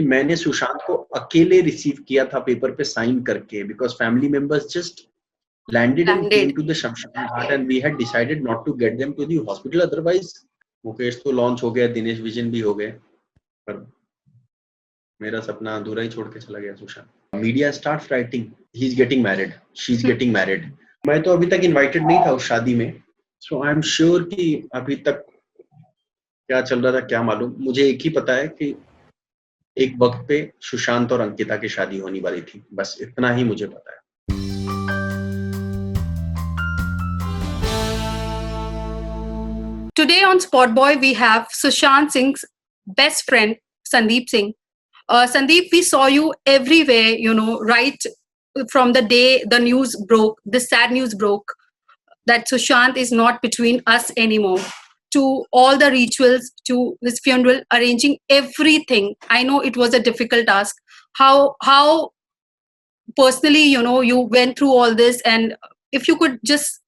मैंने सुशांत को अकेले रिसीव किया था पेपर पे साइन करके, because family members just landed and came to the Shamshan Ghat and we had decided not to get them to the hospital, otherwise Mukesh तो launch हो गया, दिनेश विजन भी हो गए, पर मेरा सपना अधूरा ही छोड़ के चला गया Sushant. Media starts writing he is getting married, she is getting married. मैं तो अभी तक इनवाइटेड नहीं था उस शादी में, सो आई एम श्योर कि अभी तक क्या चल रहा था क्या मालूम। मुझे एक ही पता है कि एक वक्त पे सुशांत और अंकिता की शादी होने वाली थी, बस इतना ही मुझे पता है। Today on SpotboyE, we have Sushant Singh's best friend, Sandip Singh. Sandeep, we saw you everywhere, right from the day the news broke, the sad news broke that Sushant is not between us anymore, to all the rituals, to his funeral, arranging everything. I know it was a difficult task. How personally, you went through all this, and if you could just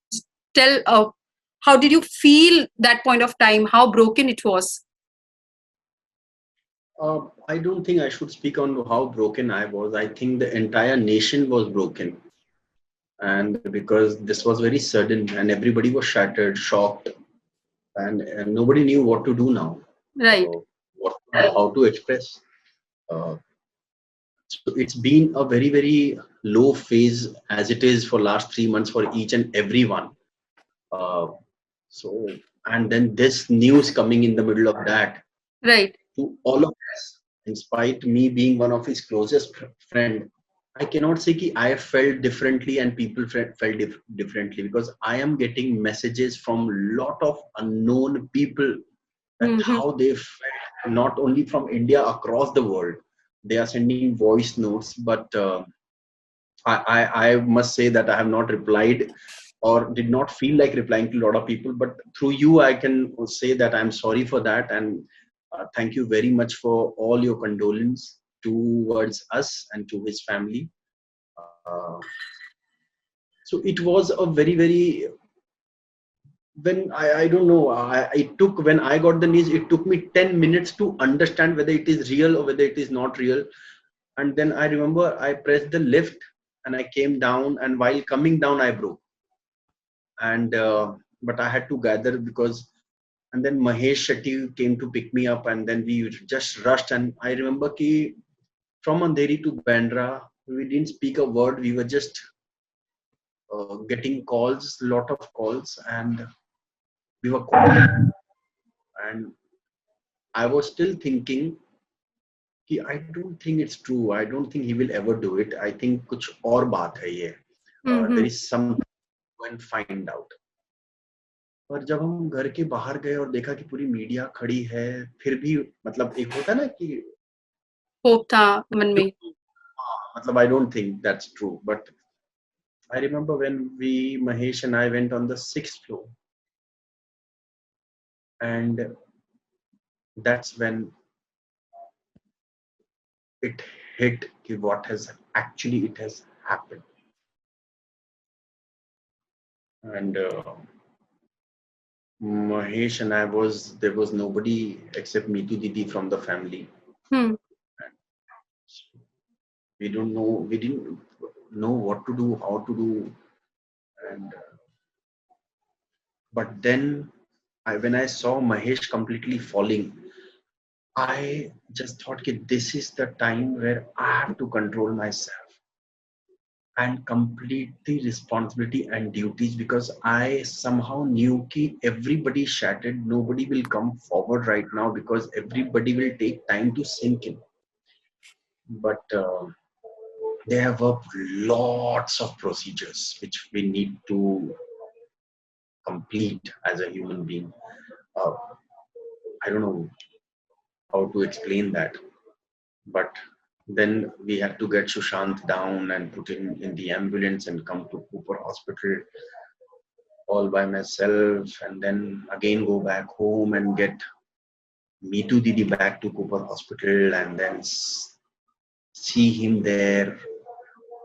tell, how did you feel that point of time? How broken it was? I don't think I should speak on how broken I was. I think the entire nation was broken. And because this was very sudden and everybody was shattered, shocked, and nobody knew what to do now. Right. How to express. So it's been a very, very low phase as it is for last 3 months for each and everyone. And then this news coming in the middle of that. Right. To all of us, in spite me being one of his closest friend, I cannot say that I felt differently and people felt differently, because I am getting messages from lot of unknown people that how they felt, not only from India, across the world. They are sending voice notes, but I must say that I have not replied or did not feel like replying to a lot of people. But through you, I can say that I'm sorry for that, and thank you very much for all your condolence towards us and to his family. So it was a very, very, when I don't know, when I got the news, it took me 10 minutes to understand whether it is real or whether it is not real. And then I remember I pressed the lift and I came down, and while coming down I broke. And but I had to gather, because, and then Mahesh Shetty came to pick me up, and then we just rushed. And I remember ki from Andheri to Bandra, we didn't speak a word. We were just getting calls, lot of calls, and we were calling. And I was still thinking, I don't think it's true. I don't think he will ever do it. I think कुछ और बात है ये. There is something to find out. और जब हम घर के बाहर गए और देखा कि पूरी मीडिया खड़ी है, फिर भी मतलब एक होता है ना कि होप था मन में. मतलब I don't think that's true, but I remember when Mahesh and I went on the 6th floor, and that's when it hit what has actually it has happened. And Mahesh and there was nobody except Meetu Didi from the family. We didn't know what to do, how to do. And but then when I saw Mahesh completely falling, I just thought that this is the time where I have to control myself and complete the responsibility and duties, because I somehow knew that everybody shattered. Nobody will come forward right now because everybody will take time to sink in. But there were lots of procedures which we need to complete as a human being. I don't know how to explain that, but then we had to get Sushant down and put him in the ambulance and come to Cooper Hospital all by myself, and then again go back home and get Meetu Didi back to Cooper Hospital, and then see him there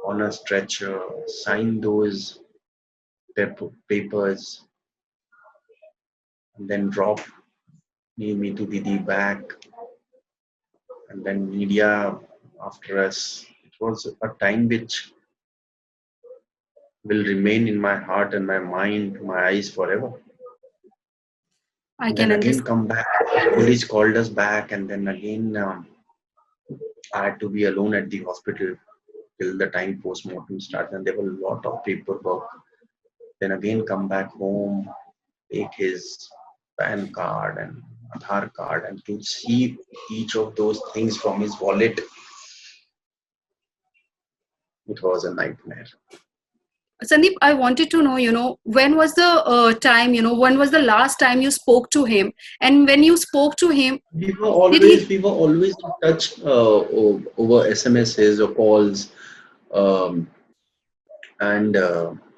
on a stretcher, sign those papers, and then drop Meetu Didi back. and then media after us. It was a time which will remain in my heart and my mind, my eyes forever. I And can then again understand. come back. Police called us back, and then again I had to be alone at the hospital till the time post-mortem starts, and there were a lot of paperwork. Then again come back home, take his PAN card and Aadhaar card, and to see each of those things from his wallet, it was a nightmare. Sandeep, I wanted to know, when was the time, when was the last time you spoke to him? And when you spoke to him, did he? We were always in touch over SMSs or calls, um, and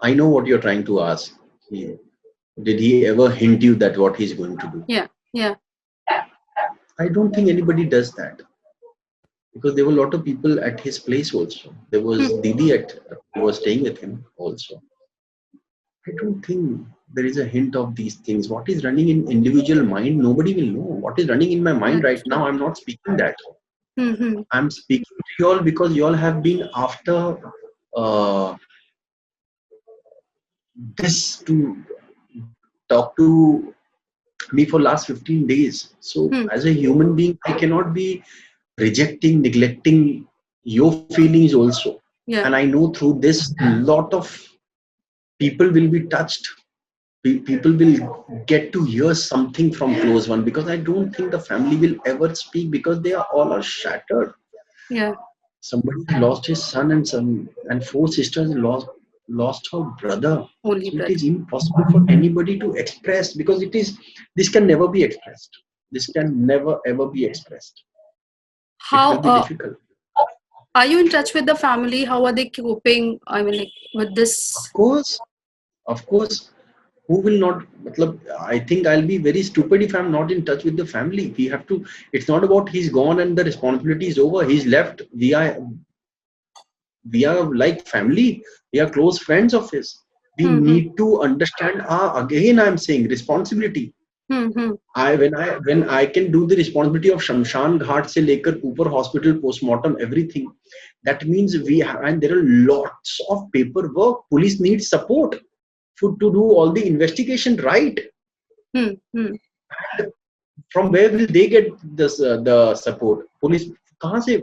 I know what you're trying to ask. He, did he ever hint you that what he's going to do? Yeah, yeah. I don't think anybody does that, because there were a lot of people at his place also. There Hmm, was Didi who was staying with him also. I don't think there is a hint of these things. What is running in individual mind, nobody will know. What is running in my mind that's right true. now, I'm not speaking that. Hmm. I'm speaking to you all because you all have been after uh, this to talk to me for last 15 days. So Hmm. as a human being, I cannot be rejecting, neglecting your feelings also. And Yeah. I know through this, a lot of people will be touched. People will get to hear something from close one, because I don't think the family will ever speak, because they are all are shattered. Yeah. Somebody lost his son, and some and four sisters lost her brother. Only So it brother. is impossible for anybody to express, because this can never be expressed. This can never ever be expressed. It How will be difficult. are you in touch with the family? How are they coping? I mean, like with Of this. course, of course. Who will not? Matlab, I think I'll be very stupid if I'm not in touch with the family. We have to. It's not about he's gone and the responsibility is over. He's left. We are like family. We are close friends of his. We Hmm. need to understand. Again, I'm saying responsibility. Hmm. Hmm. I can do the responsibility of Shamshan Ghat se lekar Cooper Hospital postmortem everything. That means we have, and there are lots of paperwork. Police needs support to do all the investigation right. Hmm. Hmm. From where will they get this the support? Police कहाँ से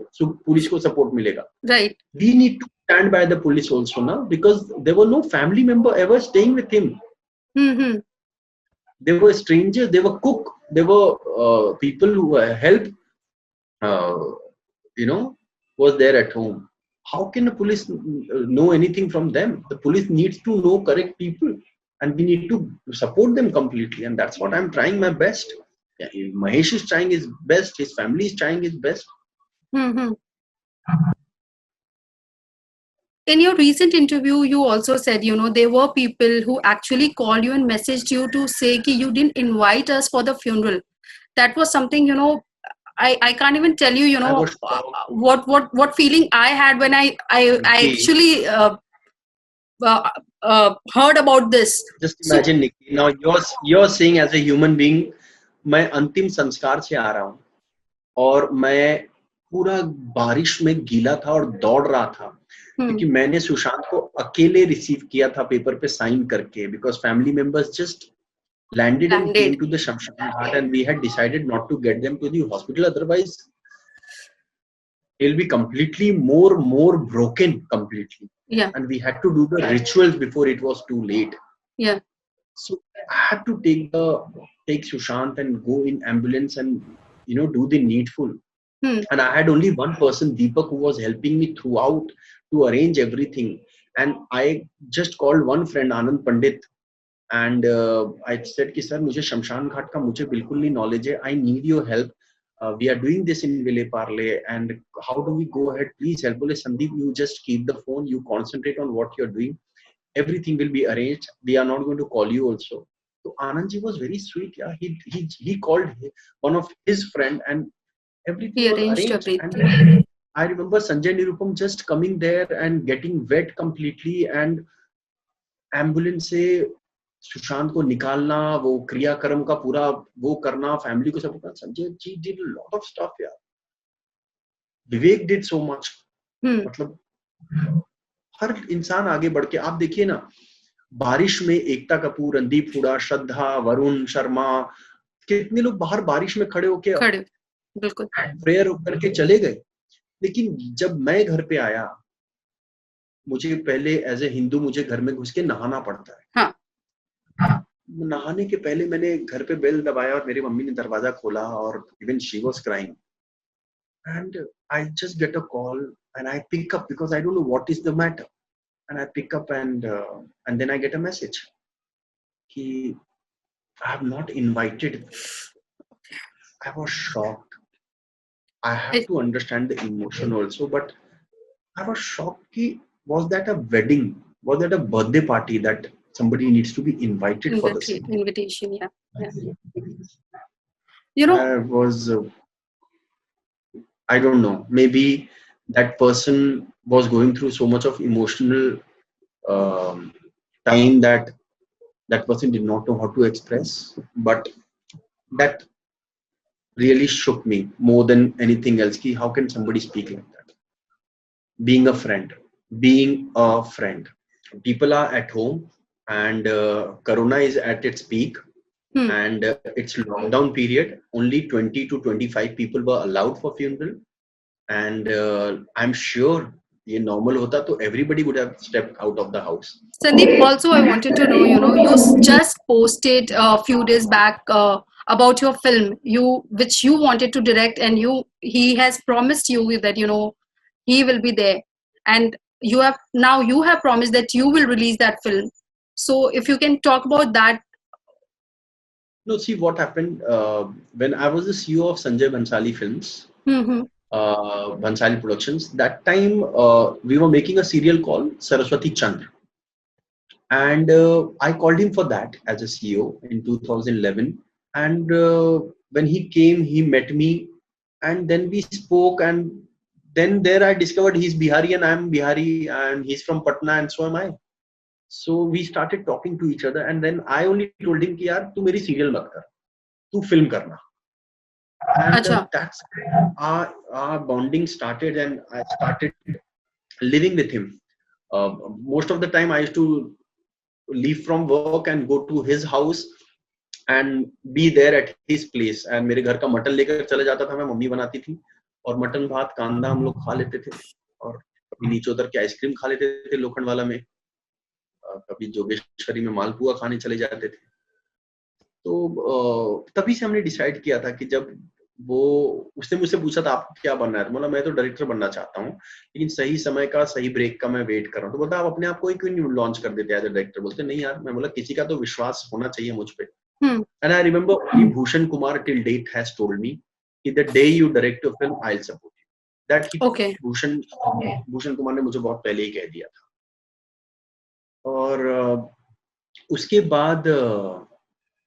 police को support मिलेगा? Right. We need to stand by the police also now, because there were no family member ever staying with him. Hmm. They were strangers. They were cook. They were people who help. Uh, you know, was there at home. How can the police know anything from them? The police needs to know correct people, and we need to support them completely. And that's what I'm trying my best. Yeah, Mahesh is trying his best. His family is trying his best. Hmm. In your recent interview, you also said, there were people who actually called you and messaged you to say कि you didn't invite us for the funeral. That was something, I can't even tell you, I was shocked. what feeling I had when I Nikki, actually uh, heard about this. just So imagine, Nikki. Now you're saying as a human being, मैं अंतिम संस्कार से आ रहा हूँ, और मैं पूरा बारिश में गीला था और दौड़ रहा था, hmm, क्योंकि मैंने सुशांत को अकेले रिसीव किया था पेपर पे साइन करके, because family members just landed and came landed. to the Shamshan Ghat, and we had decided not to get them to the hospital, otherwise he'll be completely more broken completely. Yeah, And we had to do the rituals before it was too late. yeah. So I had to take Sushant and go in ambulance and do the needful. Hmm, And I had only one person, Deepak, who was helping me throughout to arrange everything. And I just called one friend, Anand Pandit, and I said कि sir मुझे शमशान घाट का मुझे बिल्कुल नहीं knowledge है. I need your help. We are doing this in Vile Parle, and how do we go ahead? Please help. बोले Sandeep, you just keep the phone. You concentrate on what you're doing. Everything will be arranged. We are not going to call you also. So Anandji was very sweet. Yeah, he called one of his friend, and everything he was arranged arranged. everything. And I remember Sanjay Nirupam just coming there and getting wet completely, and ambulance से सुशांत को निकालना, वो क्रियाक्रम का पूरा वो करना, family को सब करना. Sanjay ji did lot of stuff यार. विवेक डिड सो मच. हम्म. मतलब हर इंसान आगे बढ़ के, आप देखिए ना, बारिश में एकता कपूर, रणदीप हुडा, श्रद्धा, वरुण शर्मा, कितने लोग बाहर बारिश में खड़े होके खड़े, बिल्कुल. प्रेयर करके चले गए. लेकिन जब मैं घर पे आया, मुझे पहले एज ए हिंदू मुझे घर में घुस के नहाना पड़ता है. हाँ. नहाने के पहले मैंने घर पे बेल दबाया और मेरी मम्मी ने दरवाजा खोला और even she was crying and I just get a call and I pick up because I don't know what is the matter and I pick up and then I get a message कि I have not invited. I was shocked. I have It, to understand the emotion also, but I was shocked ki, was that a wedding? Was that a birthday party that somebody needs to be invited for the same? invitation, yeah. Yeah. You know, I was, I don't know, maybe that person was going through so much of emotional um, time that that person did not know how to express, but that really shook me more than anything else. Ki how can somebody speak like that? Being a friend, being a friend. People are at home and Corona is at its peak and it's lockdown period. Only 20 to 25 people were allowed for funeral and I'm sure ये normal होता तो everybody would have stepped out of the house. Sandeep, also I wanted to know, you just posted a few days back about your film, which you wanted to direct, and he has promised you that he will be there, and you have promised that you will release that film. So if you can talk about that. No, see what happened when I was the CEO of Sanjay Bhansali Films, Mm-hmm. Bhansali Productions. That time we were making a serial called Saraswati Chandra. And I called him for that as a CEO in 2011. And when he came, he met me, and then we spoke. And then there I discovered he's Bihari and I'm Bihari, and he's from Patna, and so am I. So we started talking to each other, and then I only told him कि यार तू मेरी serial मत कर, तू film करना. And Acha. that's our bonding started, and I started living with him. Most of the time, I used to leave from work and go to his house and be there at his place. And मेरे घर का mutton लेकर चले जाता था मैं, mummy बनाती थी और मटन भात कांदा हम लोग खा लेते थे और कभी नीचे उतर के आइसक्रीम खा लेते थे लोखंड वाला में, कभी जोगेश्वरी में मालपुआ खाने चले जाते थे. तो तभी से हमने डिसाइड किया था कि जब वो उसने मुझसे पूछा था आप क्या बनना है, तो बोला मैं तो डायरेक्टर बनना चाहता हूँ लेकिन सही समय का सही ब्रेक का मैं वेट कर रहा हूँ. तो बोलता आप अपने आप को क्यों नहीं लॉन्च कर देते एज ए डायरेक्टर. बोलते नहीं यार. मैं बोला किसी का तो विश्वास होना चाहिए मुझ पे. And I remember Bhushan Kumar till date has told me कि the day you direct your film I will support you. That he Okay. Bhushan Kumar ने मुझे बहुत पहले ही कह दिया था. और उसके बाद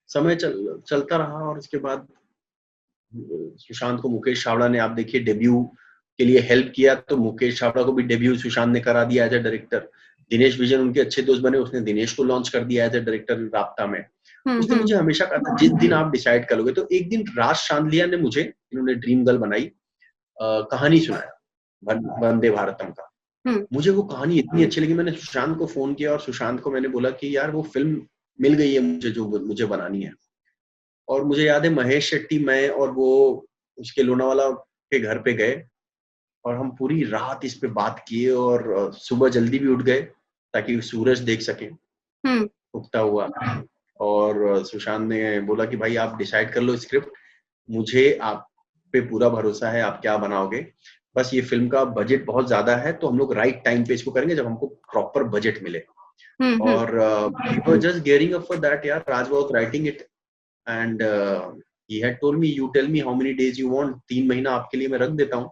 समय चलता रहा और उसके बाद सुशांत को मुकेश छाबड़ा ने, आप देखिए, डेब्यू के लिए हेल्प किया, तो मुकेश छाबड़ा को भी डेब्यू सुशांत ने करा दिया as a director. Dinesh Vijan उनके अच्छे दोस्त बने, उसने दिनेश को लॉन्च कर दिया एज ए डायरेक्टर राब्ता में. उसने मुझे हमेशा कहा था जिस दिन आप डिसाइड कर लोगे. तो एक दिन राज शांदलिया ने मुझे, इन्होंने ड्रीम गर्ल बनाई, कहानी सुनाया वंदे भारतम का. मुझे वो कहानी इतनी अच्छी लगी, मैंने सुशांत को फोन किया और सुशांत को मैंने बोला कि यार वो फिल्म मिल गई है मुझे जो मुझे बनानी है. और मुझे याद है महेश शेट्टी, मैं और वो उसके लोनावाला के घर पे गए और हम पूरी रात इस पे बात किए और सुबह जल्दी भी उठ गए ताकि सूरज देख सके उगता हुआ. और सुशांत ने बोला कि भाई आप डिसाइड कर लो स्क्रिप्ट, मुझे आप पे पूरा भरोसा है, आप क्या बनाओगे, बस ये फिल्म का बजट बहुत ज्यादा है तो हम लोग राइट टाइम पे इसको करेंगे जब हमको प्रॉपर बजट मिले. और we were just gearing up for that. यार राज was writing it and he had told me you tell me how many days you want, 3 महीना आपके लिए मैं रख देता हूँ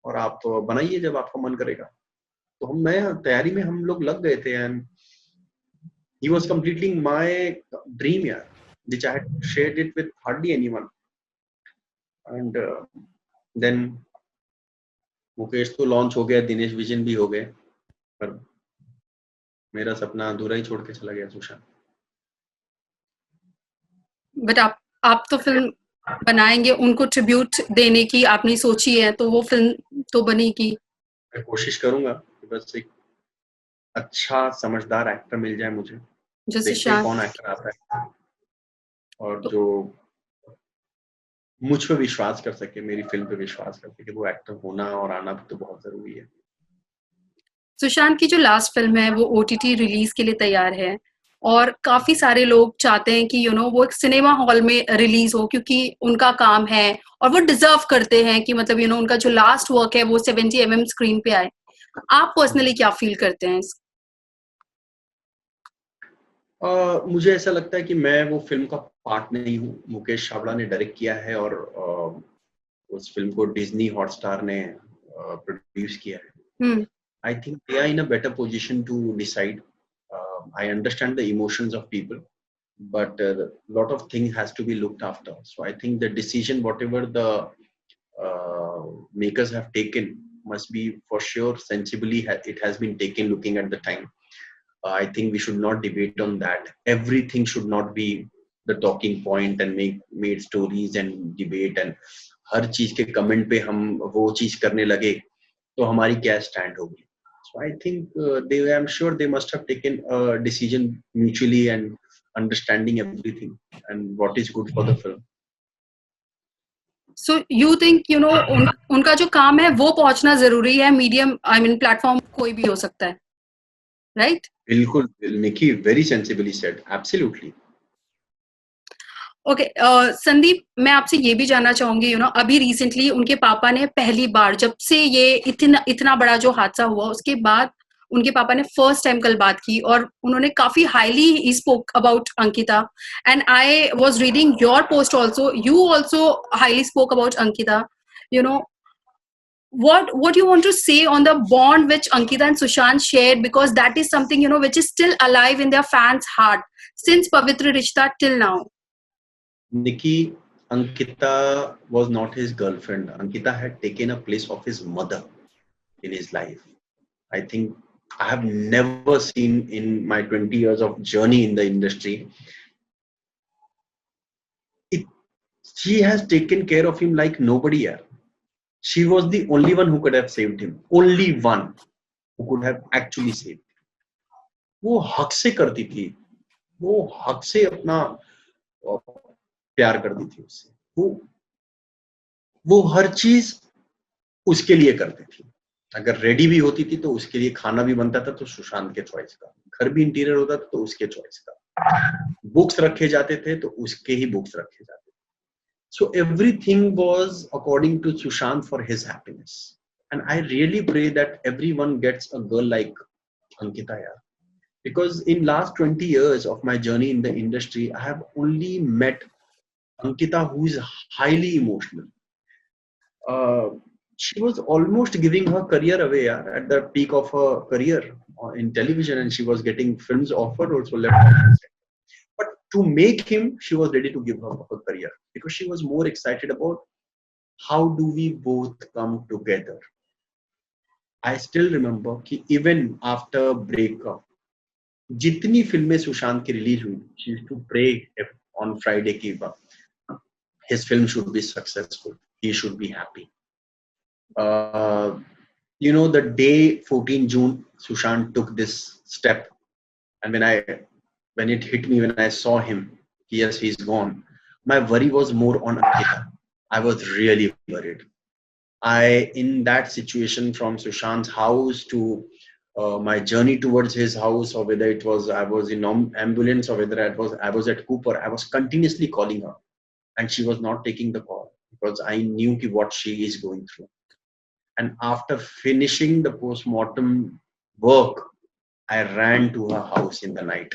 और आप बनाइए जब आपका मन करेगा. तो मैं तैयारी में हम लोग लग गए थे and he was completing my dream, यार, which I had shared it with hardly anyone. And then Mukesh तो लॉन्च हो गया, दिनेश विजन भी हो गए, पर मेरा सपना अधूरा ही छोड़ के चला गया सुशांत. बट आप तो फिल्म बनाएंगे, उनको ट्रिब्यूट देने की आपने सोची है, तो वो फिल्म तो बनेगी। मैं कोशिश करूंगा कि बस एक अच्छा समझदार एक्टर मिल जाए मुझे, जो देखते हैं सुशांत, कौन एक्टर आता है और तो जो मुझ पे विश्वास कर सके, मेरी फिल्म पे विश्वास कर सके। वो एक्टर होना और आना भी तो बहुत जरूरी है। सुशांत की जो लास्ट फिल्म है वो ओटीटी रिलीज के लिए तैयार है, और काफी सारे लोग चाहते हैं कि वो एक सिनेमा हॉल में रिलीज हो, क्योंकि उनका काम है और वो डिजर्व करते हैं कि मतलब उनका जो लास्ट वर्क है वो 70 स्क्रीन पे आए। आप पर्सनली क्या फील करते हैं मुझे ऐसा लगता है कि मैं वो फिल्म का पार्ट नहीं हूँ। मुकेश छाबड़ा ने डायरेक्ट किया है और उस फिल्म को डिज्नी हॉटस्टार ने प्रोड्यूस किया है। हम्म। I think they are in a better position to decide. I understand the emotions of people, but a lot of things has to be looked after. So I think the decision, whatever the makers have taken, must be for sure sensibly. It has been taken looking at the time. I think we should not debate on that. Everything should not be the talking point and make made stories and debate and हर चीज के comment पे हम वो चीज करने लगे तो हमारी क्या स्टैंड होगी. So I think I'm sure they must have taken a decision mutually and understanding everything and what is good for the film. So you think उनका जो काम है वो पहुंचना जरूरी है, मीडियम आई मीन प्लेटफॉर्म कोई भी हो सकता है, राइट? बिल्कुल, Nikki very sensibly said, absolutely. Okay, Sandeep, मैं आपसे ये भी जानना चाहूंगी, अभी रिसेंटली उनके पापा ने पहली बार, जब से ये इतना इतना बड़ा जो हादसा हुआ उसके बाद, उनके पापा ने फर्स्ट टाइम कल बात की और उन्होंने काफी highly spoke about Ankita, and I was reading your post also, you also highly spoke about Ankita. You know what you want to say on the bond which Ankita and Sushant shared, because that is something which is still alive in their fans heart since Pavitra Rishta till now. Nikki, Ankita was not his girlfriend. Ankita had taken a place of his mother in his life. I think I have never seen in my 20 years of journey in the industry. It, she has taken care of him like nobody else. She was the only one who could have saved him. Only one who could have actually saved him. वो हक से करती थी. वो हक से अपना प्यार करती थी उससे. वो हर चीज उसके लिए करती थी. अगर रेडी भी होती थी तो उसके लिए खाना भी बनता था तो सुशांत के चॉइस का. घर भी इंटीरियर होता था तो उसके चॉइस का. बुक्स रखे जाते थे तो उसके ही बुक्स रखे जाते थे. So everything was according to Sushant for his happiness. And I really pray that everyone gets a girl like Ankita. Yeah. Because in last 20 years of my journey in the industry, I have only met Ankita who is highly emotional. She was almost giving her career away, yeah, at the peak of her career in television, and she was getting films offered also left. But to make him, she was ready to give her career because she was more excited about how do we both come together. I still remember कि even after breakup, जितनी फिल्में सुशांत की release हुई, she used to pray on Friday कि his film should be successful, he should be happy. Uh, the day 14 June, Sushant took this step, and when it hit me, when I saw him, yes, he's gone. My worry was more on Ankita. I was really worried. In that situation, from Sushant's house to my journey towards his house, or whether it was I was in ambulance, or whether I was at Cooper, I was continuously calling her, and she was not taking the call because I knew what she is going through. And after finishing the post-mortem work, I ran to her house in the night,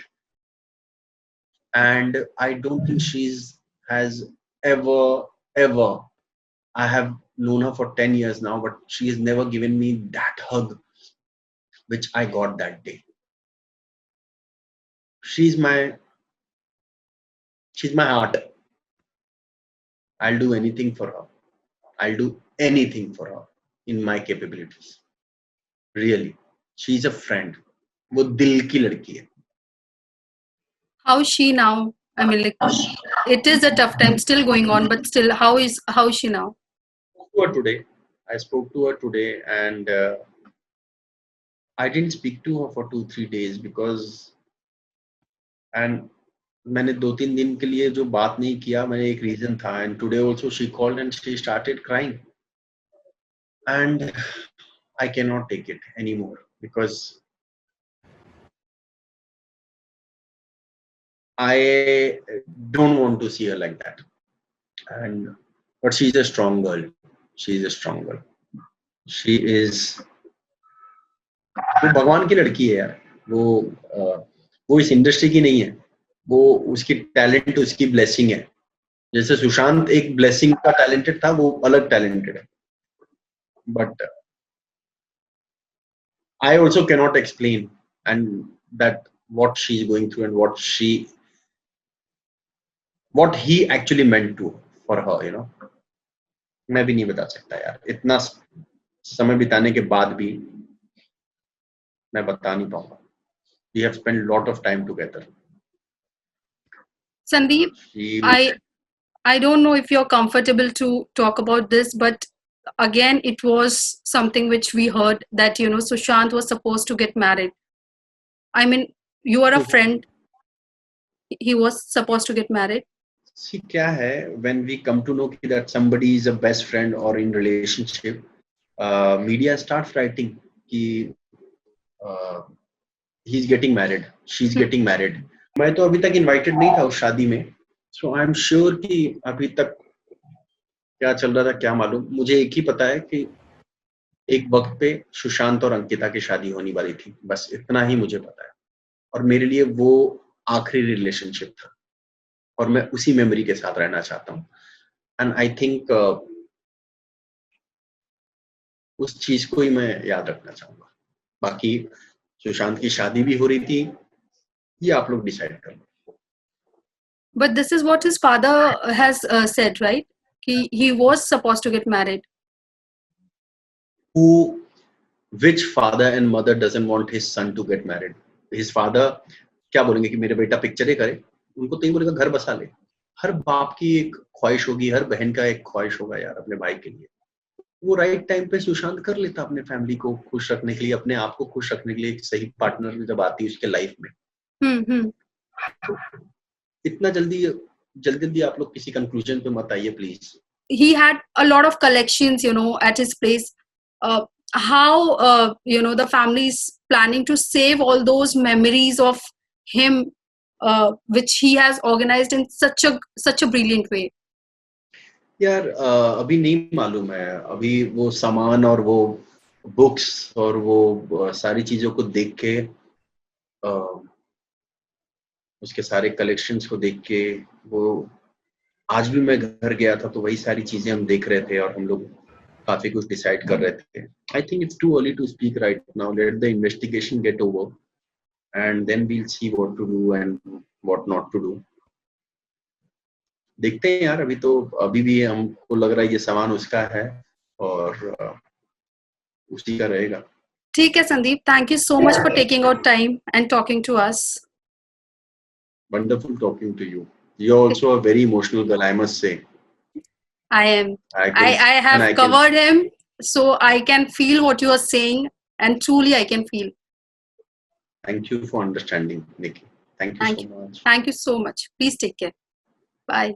and I don't think she's has ever. I have known her for 10 years now, but she has never given me that hug which I got that day. She's my she's my heart. I'll do anything for her. I'll do anything for her in my capabilities. Really. She's a friend. वो दिल की लड़की है. How is she now? I mean, like, it is a tough time still going on, but still, how is she now? To her today. I spoke to her today, and I didn't speak to her for 2 3 days because, and मैंने 2 3 दिन के लिए जो बात नहीं किया, मैंने एक रीजन था. And today also she called and she started crying, and I cannot take it anymore because I don't want to see her like that. And but she's a strong girl. She's a strong girl. She is. वो भगवान की लड़की है यार. वो इस industry की नहीं है. वो उसकी टैलेंट उसकी ब्लेसिंग है. जैसे सुशांत एक ब्लेसिंग का टैलेंटेड था, वो अलग टैलेंटेड है. But I also cannot explain and that what she's going through and what he actually meant to for her. मैं भी नहीं बता सकता यार. इतना समय बिताने के बाद भी मैं बता नहीं पाऊंगा. We have spent lot of time together. Sandeep, I don't know if you're comfortable to talk about this, but again, it was something which we heard that Sushant was supposed to get married. I mean, you are a friend. He was supposed to get married. See, क्या है, when we come to know that somebody is a best friend or in relationship, media starts writing कि he's getting married, she's getting married. मैं तो अभी तक invited नहीं था उस शादी में, so I'm sure कि अभी तक क्या चल रहा था क्या मालूम. मुझे एक ही पता है कि एक वक्त पे सुशांत और अंकिता की शादी होने वाली थी. बस इतना ही मुझे पता है, और मेरे लिए वो आखिरी रिलेशनशिप था और मैं उसी मेमोरी के साथ रहना चाहता हूँ. एंड आई थिंक उस चीज को ही मैं याद रखना चाहूंगा. बाकी सुशांत की शादी भी हो रही थी, ये आप लोग डिसाइड कर लो. But this is what his father has said, right? He was supposed to get married. Which father and mother doesn't want his son to get married? His father क्या बोलेंगे कि मेरे बेटा पिक्चरें करे? उनको तो ही बोलेगा घर बसा ले. हर बाप की एक ख्वाहिश होगी, हर बहन का एक ख्वाहिश होगा यार अपने भाई के लिए. वो राइट टाइम पे सुशांत कर लेता अपने फैमिली को खुश रखने के लिए, अपने आप को खुश रखने के लिए एक सही पार्टनर जब आती है उसके लाइफ में. इतना जल्दी जल्दी आप लोग किसी कंक्लूजन पे मत आइए please. He had a lot of collections, at his place. How the family is planning to save all those memories of him, which he has organized in such a brilliant way. यार अभी नहीं मालूम है. अभी वो सामान और वो बुक्स और वो सारी चीजों को देख के, उसके सारे कलेक्शंस को देख के, वो आज भी मैं घर गया था तो वही सारी चीजें हम देख रहे थे और हम लोग काफी कुछ डिसाइड कर रहे थे. I think it's too early to speak right now. Let the investigation get over and then we'll see what to do and what not to do. देखते हैं यार. अभी भी हमको लग रहा है ये सामान उसका है और उसी का रहेगा. ठीक है Sandeep, thank you so much for taking out time and talking to us. Wonderful talking to you. You're also a very emotional girl, I must say. I am. I have covered him, so I can feel what you are saying, and truly I can feel. Thank you for understanding, Nikki. Thank you so much. Thank you so much. Please take care. Bye.